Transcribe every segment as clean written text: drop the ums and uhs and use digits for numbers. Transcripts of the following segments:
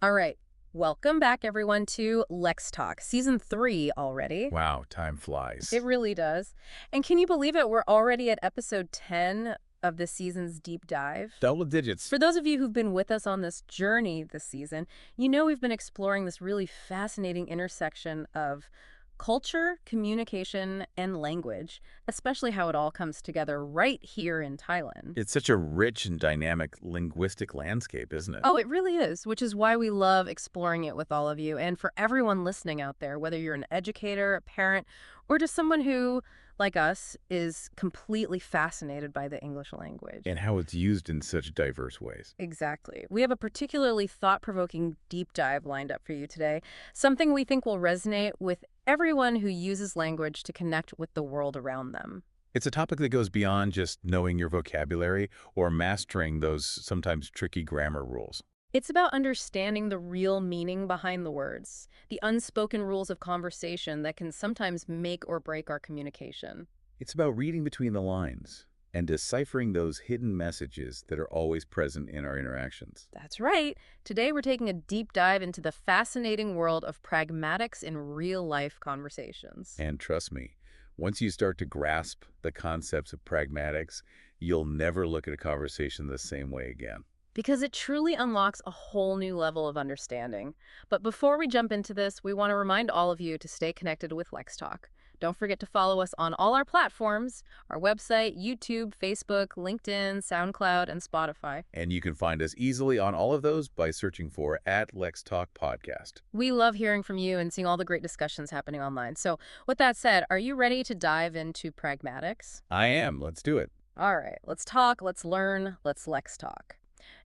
All right. Welcome back, everyone, to LexTalk, Season 3 already. Wow, time flies. It really does. And can you believe it? We're already at episode 10 of this season's deep dive. Double digits. For those of you who've been with us on this journey this season, you know we've been exploring this really fascinating intersection of culture, communication, and language, especially how it all comes together right here in Thailand. It's such a rich and dynamic linguistic landscape, isn't it? Oh, it really is, which is why we love exploring it with all of you. And for everyone listening out there, whether you're an educator, a parent, or just someone who, like us, is completely fascinated by the English language. And how it's used in such diverse ways. Exactly. We have a particularly thought-provoking deep dive lined up for you today, something we think will resonate with everyone who uses language to connect with the world around them. It's a topic that goes beyond just knowing your vocabulary or mastering those sometimes tricky grammar rules. It's about understanding the real meaning behind the words, the unspoken rules of conversation that can sometimes make or break our communication. It's about reading between the lines and deciphering those hidden messages that are always present in our interactions. That's right. Today we're taking a deep dive into the fascinating world of pragmatics in real-life conversations. And trust me, once you start to grasp the concepts of pragmatics, you'll never look at a conversation the same way again. Because it truly unlocks a whole new level of understanding. But before we jump into this, we want to remind all of you to stay connected with LexTalk. Don't forget to follow us on all our platforms, our website, YouTube, Facebook, LinkedIn, SoundCloud, and Spotify. And you can find us easily on all of those by searching for @LexTalk Podcast. We love hearing from you and seeing all the great discussions happening online. So with that said, are you ready to dive into pragmatics? I am. Let's do it. All right, let's talk, let's learn, let's LexTalk.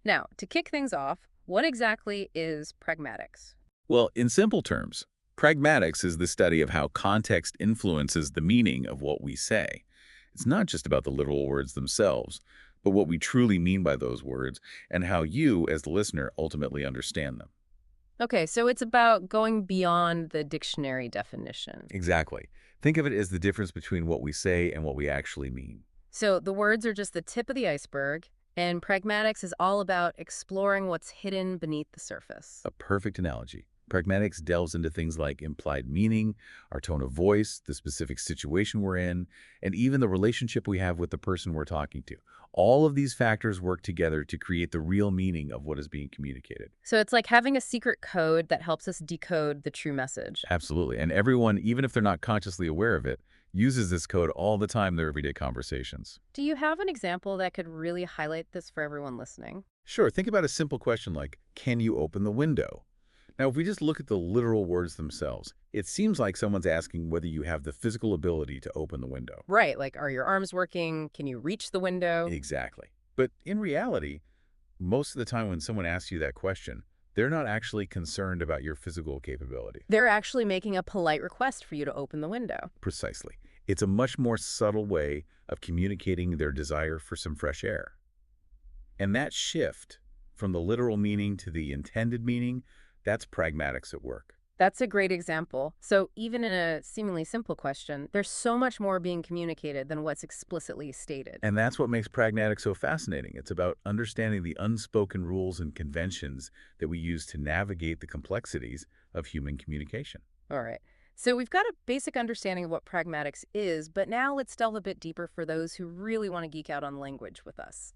Now, to kick things off, what exactly is pragmatics? Well, in simple terms, pragmatics is the study of how context influences the meaning of what we say. It's not just about the literal words themselves, but what we truly mean by those words and how you, as the listener, ultimately understand them. Okay, so it's about going beyond the dictionary definition. Exactly. Think of it as the difference between what we say and what we actually mean. So the words are just the tip of the iceberg, and pragmatics is all about exploring what's hidden beneath the surface. A perfect analogy. Pragmatics delves into things like implied meaning, our tone of voice, the specific situation we're in, and even the relationship we have with the person we're talking to. All of these factors work together to create the real meaning of what is being communicated. So it's like having a secret code that helps us decode the true message. Absolutely. And everyone, even if they're not consciously aware of it, uses this code all the time in their everyday conversations. Do you have an example that could really highlight this for everyone listening? Sure, think about a simple question like, can you open the window? Now, if we just look at the literal words themselves, it seems like someone's asking whether you have the physical ability to open the window. Right, like are your arms working? Can you reach the window? Exactly. But in reality, most of the time when someone asks you that question, they're not actually concerned about your physical capability. They're actually making a polite request for you to open the window. Precisely. It's a much more subtle way of communicating their desire for some fresh air. And that shift from the literal meaning to the intended meaning, that's pragmatics at work. That's a great example. So even in a seemingly simple question, there's so much more being communicated than what's explicitly stated. And that's what makes pragmatics so fascinating. It's about understanding the unspoken rules and conventions that we use to navigate the complexities of human communication. All right. So we've got a basic understanding of what pragmatics is, but now let's delve a bit deeper for those who really want to geek out on language with us.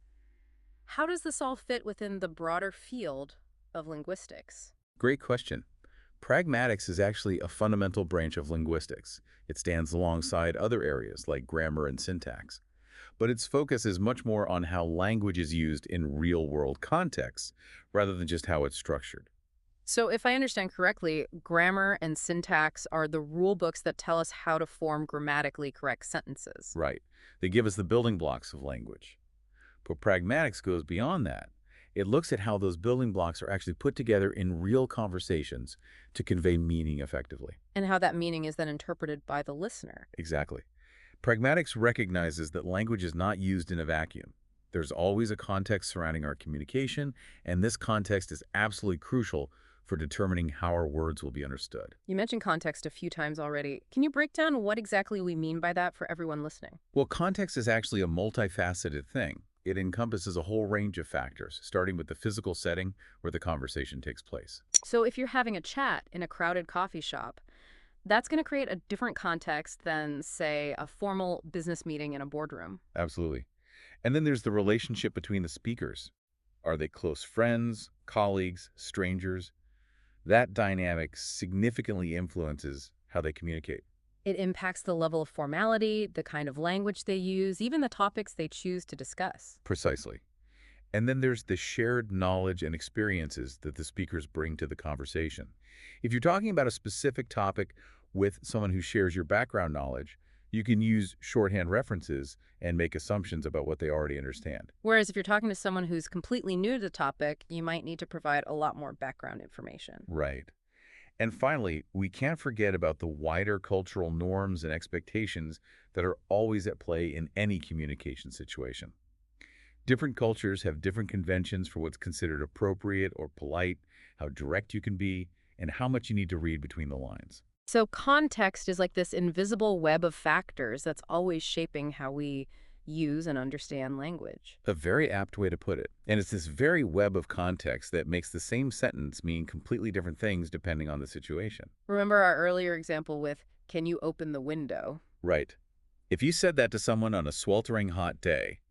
How does this all fit within the broader field of linguistics? Great question. Pragmatics is actually a fundamental branch of linguistics. It stands alongside other areas like grammar and syntax. But its focus is much more on how language is used in real-world contexts, rather than just how it's structured. So if I understand correctly, grammar and syntax are the rule books that tell us how to form grammatically correct sentences. Right. They give us the building blocks of language. But pragmatics goes beyond that. It looks at how those building blocks are actually put together in real conversations to convey meaning effectively. And how that meaning is then interpreted by the listener. Exactly. Pragmatics recognizes that language is not used in a vacuum. There's always a context surrounding our communication, and this context is absolutely crucial for determining how our words will be understood. You mentioned context a few times already. Can you break down what exactly we mean by that for everyone listening? Well, context is actually a multifaceted thing. It encompasses a whole range of factors, starting with the physical setting where the conversation takes place. So if you're having a chat in a crowded coffee shop, that's going to create a different context than, say, a formal business meeting in a boardroom. Absolutely. And then there's the relationship between the speakers. Are they close friends, colleagues, strangers? That dynamic significantly influences how they communicate. It impacts the level of formality, the kind of language they use, even the topics they choose to discuss. Precisely. And then there's the shared knowledge and experiences that the speakers bring to the conversation. If you're talking about a specific topic with someone who shares your background knowledge, you can use shorthand references and make assumptions about what they already understand. Whereas if you're talking to someone who's completely new to the topic, you might need to provide a lot more background information. Right. And finally, we can't forget about the wider cultural norms and expectations that are always at play in any communication situation. Different cultures have different conventions for what's considered appropriate or polite, how direct you can be, and how much you need to read between the lines. So context is like this invisible web of factors that's always shaping how we use and understand language. A very apt way to put it. And it's this very web of context that makes the same sentence mean completely different things depending on the situation. Remember our earlier example with, "Can you open the window?" Right. If you said that to someone on a sweltering hot day,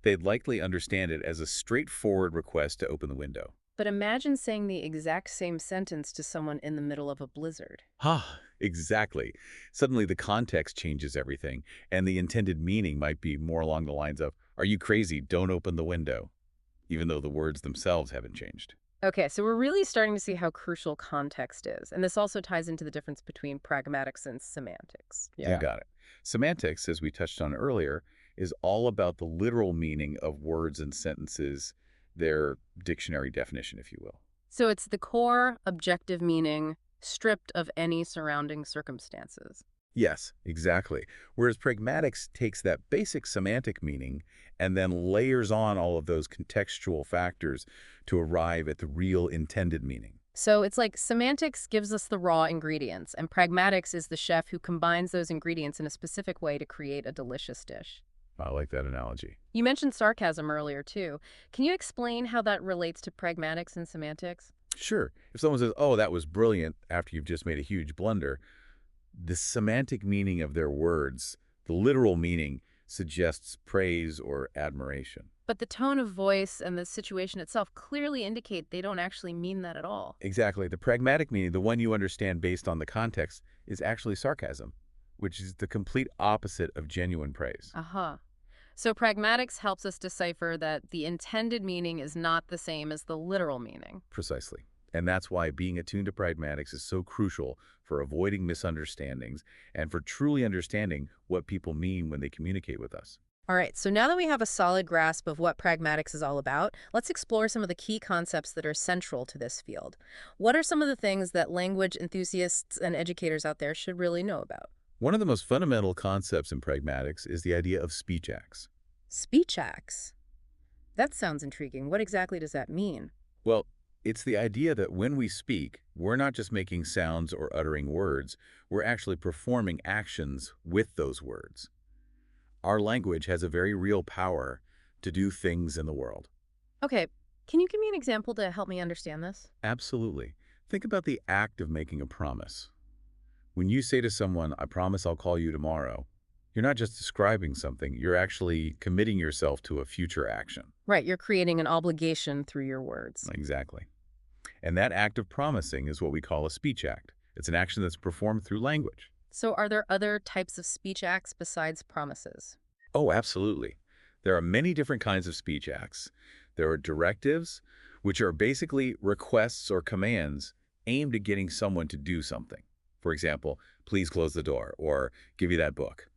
they'd likely understand it as a straightforward request to open the window. But imagine saying the exact same sentence to someone in the middle of a blizzard. Exactly. Suddenly the context changes everything, and the intended meaning might be more along the lines of, "Are you crazy? Don't open the window," even though the words themselves haven't changed. Okay, so we're really starting to see how crucial context is. And this also ties into the difference between pragmatics and semantics. You got it. Semantics, as we touched on earlier, is all about the literal meaning of words and sentences, their dictionary definition, if you will. So it's the core objective meaning stripped of any surrounding circumstances. Yes, exactly. Whereas pragmatics takes that basic semantic meaning and then layers on all of those contextual factors to arrive at the real intended meaning. So it's like semantics gives us the raw ingredients, and pragmatics is the chef who combines those ingredients in a specific way to create a delicious dish. I like that analogy. You mentioned sarcasm earlier, too. Can you explain how that relates to pragmatics and semantics? Sure, if someone says, "Oh, that was brilliant," after you've just made a huge blunder, the semantic meaning of their words, the literal meaning, suggests praise or admiration. But the tone of voice and the situation itself clearly indicate they don't actually mean that at all. Exactly. The pragmatic meaning, the one you understand based on the context, is actually sarcasm, which is the complete opposite of genuine praise. Aha. So pragmatics helps us decipher that the intended meaning is not the same as the literal meaning. Precisely. And that's why being attuned to pragmatics is so crucial for avoiding misunderstandings and for truly understanding what people mean when they communicate with us. All right, so now that we have a solid grasp of what pragmatics is all about, let's explore some of the key concepts that are central to this field. What are some of the things that language enthusiasts and educators out there should really know about? One of the most fundamental concepts in pragmatics is the idea of speech acts. Speech acts. That sounds intriguing. What exactly does that mean? Well, it's the idea that when we speak, we're not just making sounds or uttering words, we're actually performing actions with those words. Our language has a very real power to do things in the world. Okay, can you give me an example to help me understand this? Absolutely. Think about the act of making a promise. When you say to someone, "I promise I'll call you tomorrow," you're not just describing something, you're actually committing yourself to a future action. Right, you're creating an obligation through your words. Exactly. And that act of promising is what we call a speech act. It's an action that's performed through language. So are there other types of speech acts besides promises? Oh, absolutely. There are many different kinds of speech acts. There are directives, which are basically requests or commands aimed at getting someone to do something. For example, "Please close the door," or "Give you that book."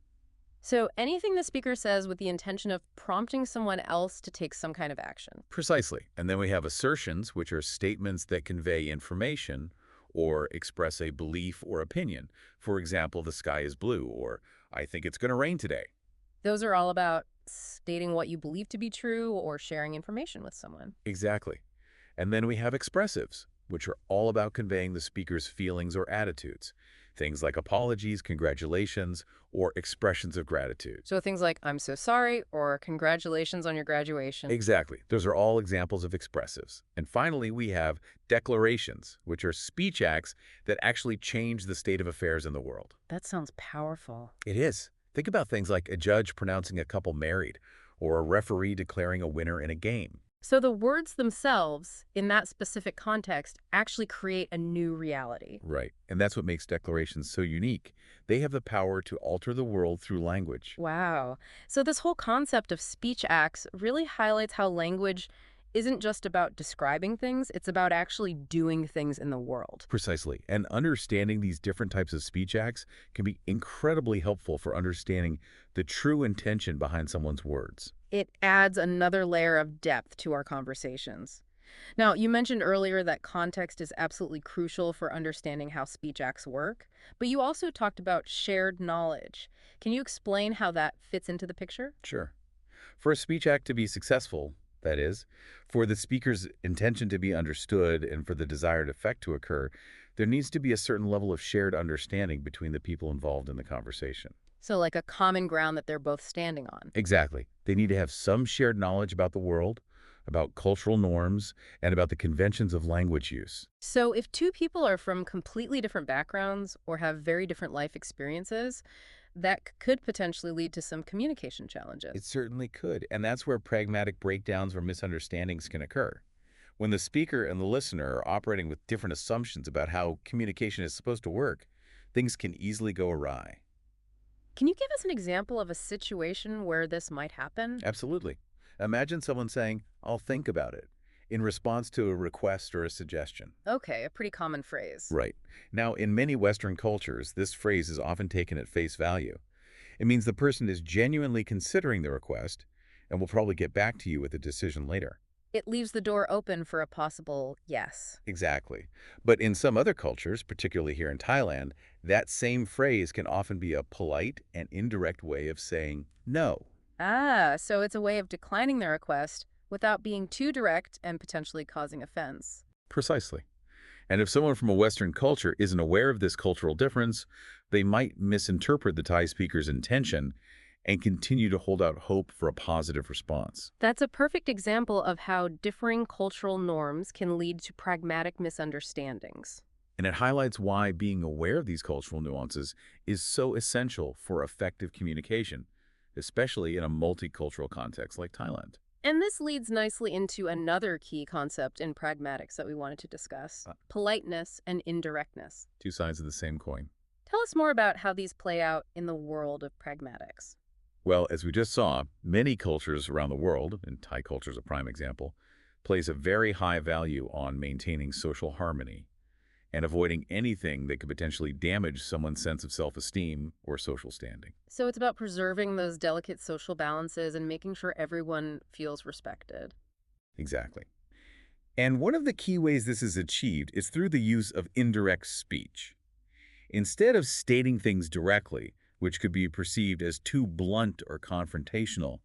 So anything the speaker says with the intention of prompting someone else to take some kind of action. Precisely. And then we have assertions, which are statements that convey information or express a belief or opinion. For example, "The sky is blue," or "I think it's going to rain today." Those are all about stating what you believe to be true or sharing information with someone. Exactly. And then we have expressives, which are all about conveying the speaker's feelings or attitudes. Things like apologies, congratulations, or expressions of gratitude. So things like, I'm so sorry, or congratulations on your graduation. Exactly. Those are all examples of expressives. And finally, we have declarations, which are speech acts that actually change the state of affairs in the world. That sounds powerful. It is. Think about things like a judge pronouncing a couple married, or a referee declaring a winner in a game. So the words themselves, in that specific context, actually create a new reality. Right. And that's what makes declarations so unique. They have the power to alter the world through language. Wow. So this whole concept of speech acts really highlights how language isn't just about describing things, it's about actually doing things in the world. Precisely. And understanding these different types of speech acts can be incredibly helpful for understanding the true intention behind someone's words. It adds another layer of depth to our conversations. Now, you mentioned earlier that context is absolutely crucial for understanding how speech acts work, but you also talked about shared knowledge. Can you explain how that fits into the picture? Sure. For a speech act to be successful, that is, for the speaker's intention to be understood and for the desired effect to occur, there needs to be a certain level of shared understanding between the people involved in the conversation. So, like a common ground that they're both standing on. Exactly. They need to have some shared knowledge about the world, about cultural norms, and about the conventions of language use. So, if two people are from completely different backgrounds or have very different life experiences, that could potentially lead to some communication It challenges. certainly could, and that's where pragmatic breakdowns or misunderstandings can occur. When the speaker and the listener are operating with different assumptions about how communication is supposed to work, things can easily go awry. Can you give us an example of a situation where this might happen? Absolutely. Imagine someone saying, "I'll think about it," in response to a request or a suggestion. Okay, a pretty common phrase. Right. Now, in many Western cultures, this phrase is often taken at face value. It means the person is genuinely considering the request and will probably get back to you with a decision later. It leaves the door open for a possible yes. Exactly. But in some other cultures, particularly here in Thailand, that same phrase can often be a polite and indirect way of saying no. Ah, so it's a way of declining the request without being too direct and potentially causing offense. Precisely. And if someone from a Western culture isn't aware of this cultural difference, they might misinterpret the Thai speaker's intention and continue to hold out hope for a positive response. That's a perfect example of how differing cultural norms can lead to pragmatic misunderstandings. And it highlights why being aware of these cultural nuances is so essential for effective communication, especially in a multicultural context like Thailand. And this leads nicely into another key concept in pragmatics that we wanted to discuss, Uh, politeness and indirectness. Two sides of the same coin. Tell us more about how these play out in the world of pragmatics. Well, as we just saw, many cultures around the world, and Thai culture is a prime example, place a very high value on maintaining social harmony and avoiding anything that could potentially damage someone's sense of self-esteem or social standing. So it's about preserving those delicate social balances and making sure everyone feels respected. Exactly. And one of the key ways this is achieved is through the use of indirect speech. Instead of stating things directly, which could be perceived as too blunt or confrontational,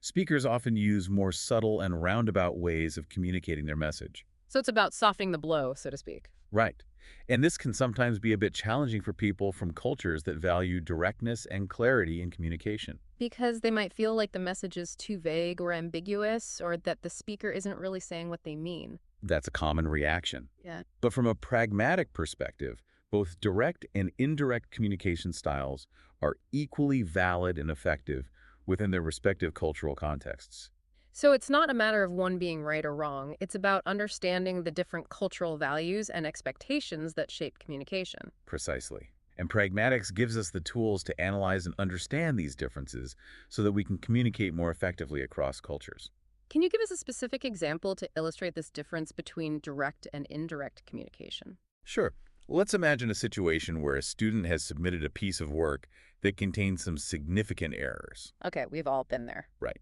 speakers often use more subtle and roundabout ways of communicating their message. So it's about softening the blow, so to speak. Right. And this can sometimes be a bit challenging for people from cultures that value directness and clarity in communication. Because they might feel like the message is too vague or ambiguous, or that the speaker isn't really saying what they mean. That's a common reaction. Yeah. But from a pragmatic perspective, both direct and indirect communication styles are equally valid and effective within their respective cultural contexts. So it's not a matter of one being right or wrong. It's about understanding the different cultural values and expectations that shape communication. Precisely. And pragmatics gives us the tools to analyze and understand these differences so that we can communicate more effectively across cultures. Can you give us a specific example to illustrate this difference between direct and indirect communication? Sure. Let's imagine a situation where a student has submitted a piece of work that contains some significant errors. Okay, we've all been there. Right.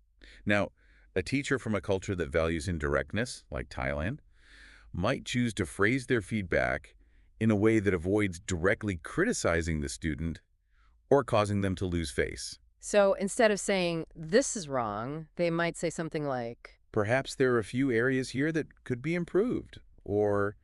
Now, a teacher from a culture that values indirectness, like Thailand, might choose to phrase their feedback in a way that avoids directly criticizing the student or causing them to lose face. So instead of saying, this is wrong, they might say something like, Perhaps there are a few areas here that could be improved, or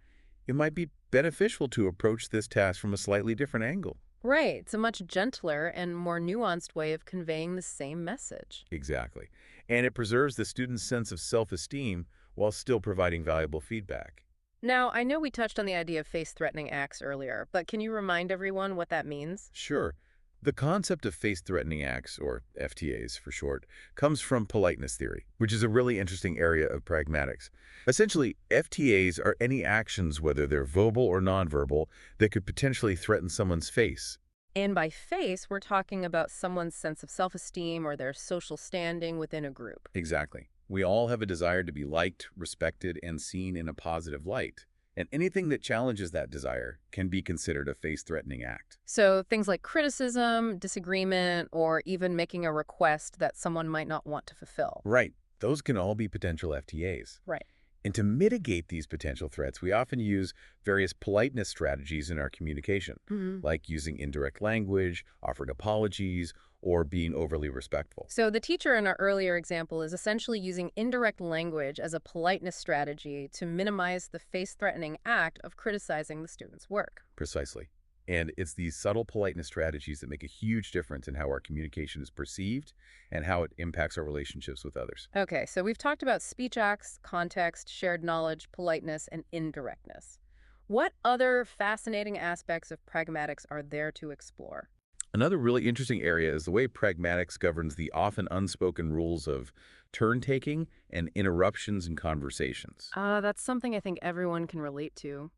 it might be beneficial to approach this task from a slightly different angle. Right, it's a much gentler and more nuanced way of conveying the same message. Exactly. And it preserves the student's sense of self-esteem while still providing valuable feedback. Now, I know we touched on the idea of face-threatening acts earlier, but can you remind everyone what that means? Sure. The concept of face-threatening acts, or FTAs for short, comes from politeness theory, which is a really interesting area of pragmatics. Essentially, FTAs are any actions, whether they're verbal or nonverbal, that could potentially threaten someone's face. And by face, we're talking about someone's sense of self-esteem or their social standing within a group. Exactly. We all have a desire to be liked, respected, and seen in a positive light. And anything that challenges that desire can be considered a face-threatening act. So things like criticism, disagreement, or even making a request that someone might not want to fulfill. Right. Those can all be potential FTAs. Right. And to mitigate these potential threats, we often use various politeness strategies in our communication, like using indirect language, offering apologies, or being overly respectful. So the teacher in our earlier example is essentially using indirect language as a politeness strategy to minimize the face-threatening act of criticizing the student's work. Precisely. And it's these subtle politeness strategies that make a huge difference in how our communication is perceived and how it impacts our relationships with others. Okay, so we've talked about speech acts, context, shared knowledge, politeness, and indirectness. What other fascinating aspects of pragmatics are there to explore? Another really interesting area is the way pragmatics governs the often unspoken rules of turn-taking and interruptions in conversations. That's something I think everyone can relate to.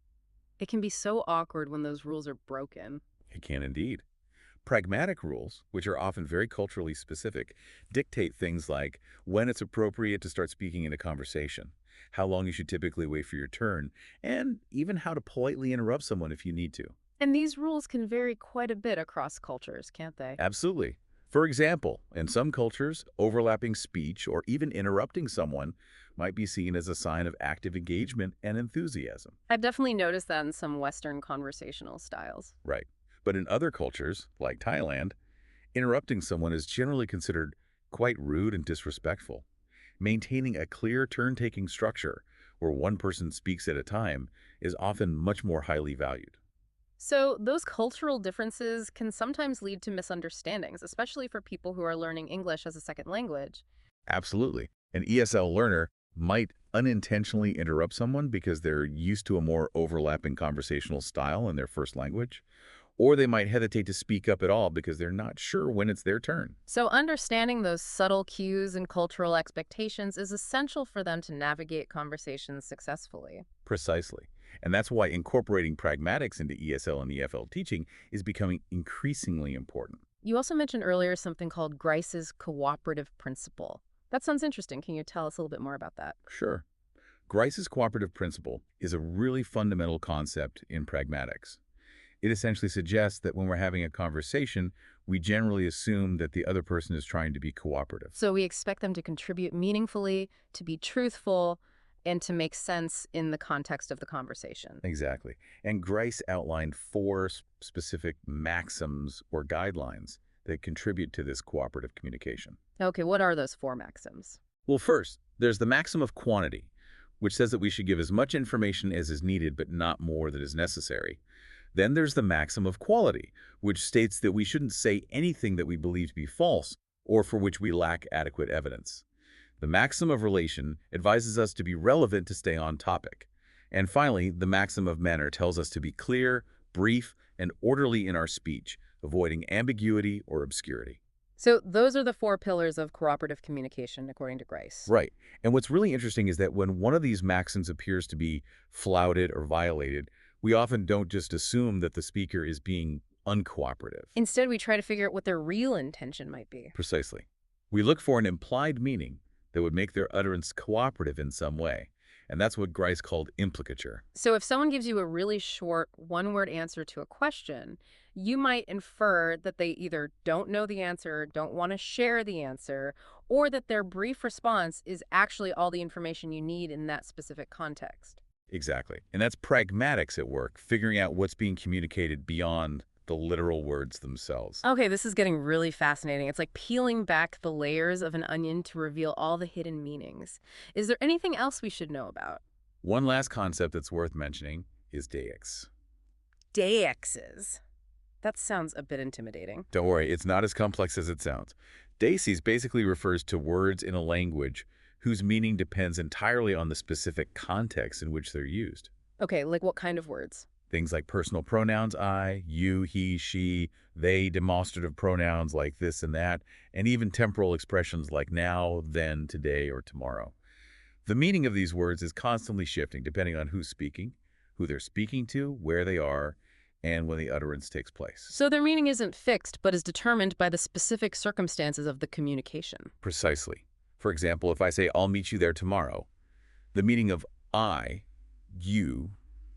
It can be so awkward when those rules are broken. It can indeed. Pragmatic rules, which are often very culturally specific, dictate things like when it's appropriate to start speaking in a conversation, how long you should typically wait for your turn, and even how to politely interrupt someone if you need to. And these rules can vary quite a bit across cultures, can't they? Absolutely. For example, in some cultures, overlapping speech or even interrupting someone might be seen as a sign of active engagement and enthusiasm. I've definitely noticed that in some Western conversational styles. Right. But in other cultures, like Thailand, interrupting someone is generally considered quite rude and disrespectful. Maintaining a clear turn-taking structure where one person speaks at a time is often much more highly valued. So those cultural differences can sometimes lead to misunderstandings, especially for people who are learning English as a second language. Absolutely. An ESL learner might unintentionally interrupt someone because they're used to a more overlapping conversational style in their first language, or they might hesitate to speak up at all because they're not sure when it's their turn. So understanding those subtle cues and cultural expectations is essential for them to navigate conversations successfully. Precisely. And that's why incorporating pragmatics into ESL and EFL teaching is becoming increasingly important. You also mentioned earlier something called Grice's cooperative principle. That sounds interesting. Can you tell us a little bit more about that? Sure. Grice's cooperative principle is a really fundamental concept in pragmatics. It essentially suggests that when we're having a conversation, we generally assume that the other person is trying to be cooperative. So we expect them to contribute meaningfully, to be truthful, and to make sense in the context of the conversation. Exactly. And Grice outlined four specific maxims or guidelines that contribute to this cooperative communication. Okay, what are those four maxims? Well, first, there's the maxim of quantity, which says that we should give as much information as is needed but not more than is necessary. Then there's the maxim of quality, which states that we shouldn't say anything that we believe to be false or for which we lack adequate evidence. The maxim of relation advises us to be relevant to stay on topic. And finally, the maxim of manner tells us to be clear, brief, and orderly in our speech, avoiding ambiguity or obscurity. So those are the four pillars of cooperative communication, according to Grice. Right. And what's really interesting is that when one of these maxims appears to be flouted or violated, we often don't just assume that the speaker is being uncooperative. Instead, we try to figure out what their real intention might be. Precisely. We look for an implied meaning that would make their utterance cooperative in some way. And that's what Grice called implicature. So if someone gives you a really short one-word answer to a question, you might infer that they either don't know the answer, don't want to share the answer, or that their brief response is actually all the information you need in that specific context. Exactly. And that's pragmatics at work, figuring out what's being communicated beyond the literal words themselves. Okay, this is getting really fascinating. It's like peeling back the layers of an onion to reveal all the hidden meanings. Is there anything else we should know about? One last concept that's worth mentioning is deix. Deixes. That sounds a bit intimidating. Don't worry, it's not as complex as it sounds. Deices basically refers to words in a language whose meaning depends entirely on the specific context in which they're used. Okay, like what kind of words? Things like personal pronouns I, you, he, she, they, demonstrative pronouns like this and that, and even temporal expressions like now, then, today, or tomorrow. The meaning of these words is constantly shifting depending on who's speaking, who they're speaking to, where they are, and when the utterance takes place. So their meaning isn't fixed, but is determined by the specific circumstances of the communication. Precisely. For example, if I say, I'll meet you there tomorrow, the meaning of I, you,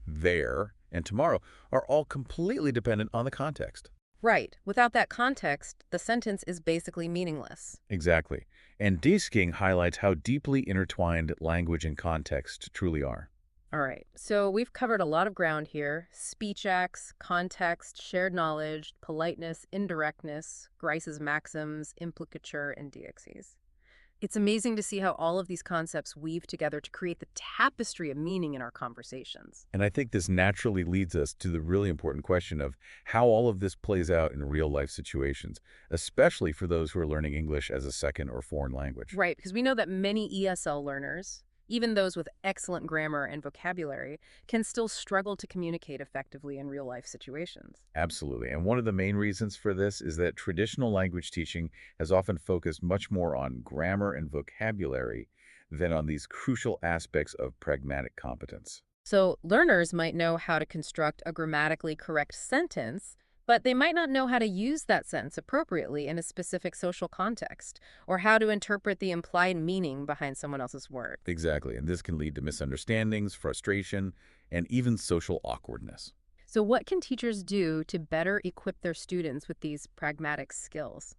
there, and tomorrow are all completely dependent on the context. Right. Without that context, the sentence is basically meaningless. Exactly. And de-skiing highlights how deeply intertwined language and context truly are. All right. So we've covered a lot of ground here. Speech acts, context, shared knowledge, politeness, indirectness, Grice's maxims, implicature, and DXEs. It's amazing to see how all of these concepts weave together to create the tapestry of meaning in our conversations. And I think this naturally leads us to the really important question of how all of this plays out in real-life situations, especially for those who are learning English as a second or foreign language. Right, because we know that many ESL learners, even those with excellent grammar and vocabulary, can still struggle to communicate effectively in real-life situations. Absolutely. And one of the main reasons for this is that traditional language teaching has often focused much more on grammar and vocabulary than on these crucial aspects of pragmatic competence. So learners might know how to construct a grammatically correct sentence, but they might not know how to use that sentence appropriately in a specific social context, or how to interpret the implied meaning behind someone else's word. Exactly. And this can lead to misunderstandings, frustration, and even social awkwardness. So what can teachers do to better equip their students with these pragmatic skills?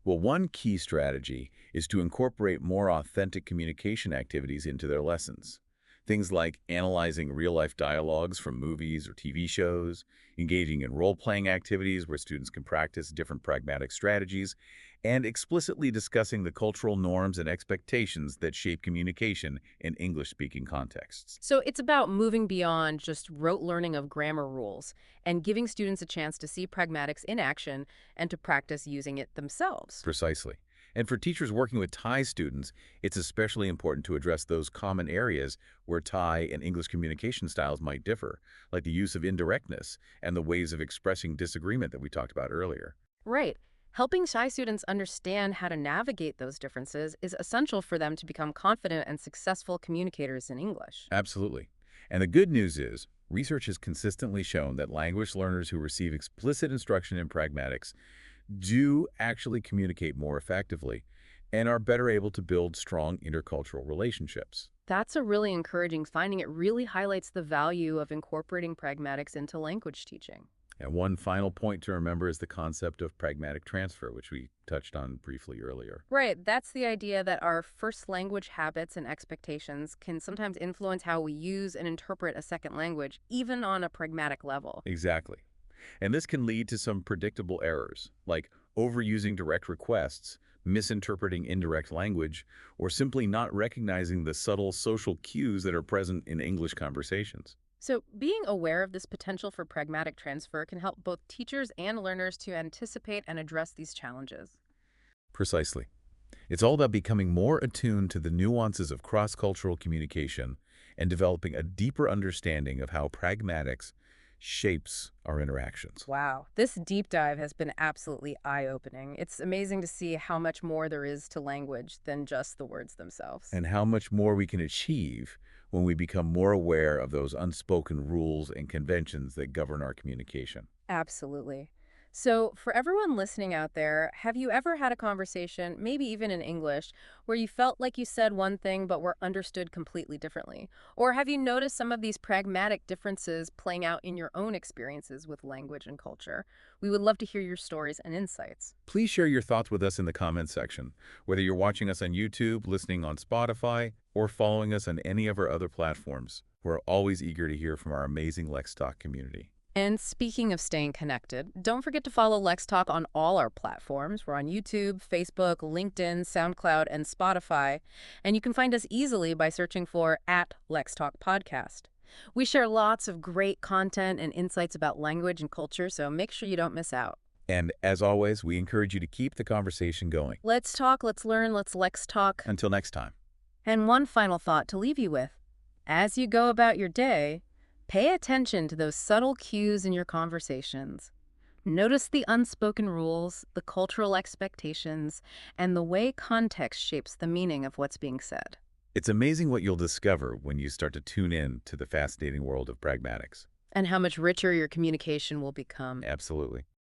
Well, one key strategy is to incorporate more authentic communication activities into their lessons. Things like analyzing real-life dialogues from movies or TV shows, engaging in role-playing activities where students can practice different pragmatic strategies, and explicitly discussing the cultural norms and expectations that shape communication in English-speaking contexts. So it's about moving beyond just rote learning of grammar rules and giving students a chance to see pragmatics in action and to practice using it themselves. Precisely. And for teachers working with Thai students, it's especially important to address those common areas where Thai and English communication styles might differ, like the use of indirectness and the ways of expressing disagreement that we talked about earlier. Right. Helping shy students understand how to navigate those differences is essential for them to become confident and successful communicators in English. Absolutely. And the good news is, research has consistently shown that language learners who receive explicit instruction in pragmatics do actually communicate more effectively and are better able to build strong intercultural relationships. That's a really encouraging finding. It really highlights the value of incorporating pragmatics into language teaching. And one final point to remember is the concept of pragmatic transfer, which we touched on briefly earlier. Right, that's the idea that our first language habits and expectations can sometimes influence how we use and interpret a second language, even on a pragmatic level. Exactly. And this can lead to some predictable errors, like overusing direct requests, misinterpreting indirect language, or simply not recognizing the subtle social cues that are present in English conversations. So being aware of this potential for pragmatic transfer can help both teachers and learners to anticipate and address these challenges. Precisely. It's all about becoming more attuned to the nuances of cross-cultural communication and developing a deeper understanding of how pragmatics shapes our interactions. Wow, this deep dive has been absolutely eye-opening. It's amazing to see how much more there is to language than just the words themselves. And how much more we can achieve when we become more aware of those unspoken rules and conventions that govern our communication. Absolutely. So, for everyone listening out there, have you ever had a conversation, maybe even in English, where you felt like you said one thing but were understood completely differently? Or have you noticed some of these pragmatic differences playing out in your own experiences with language and culture? We would love to hear your stories and insights. Please share your thoughts with us in the comments section, whether you're watching us on YouTube, listening on Spotify, or following us on any of our other platforms. We're always eager to hear from our amazing LexTalk community. And speaking of staying connected, don't forget to follow LexTalk on all our platforms. We're on YouTube, Facebook, LinkedIn, SoundCloud, and Spotify. And you can find us easily by searching for @LexTalk Podcast. We share lots of great content and insights about language and culture, so make sure you don't miss out. And as always, we encourage you to keep the conversation going. Let's talk, let's learn, let's Lex talk. Until next time. And one final thought to leave you with. As you go about your day, pay attention to those subtle cues in your conversations. Notice the unspoken rules, the cultural expectations, and the way context shapes the meaning of what's being said. It's amazing what you'll discover when you start to tune in to the fascinating world of pragmatics. And how much richer your communication will become. Absolutely.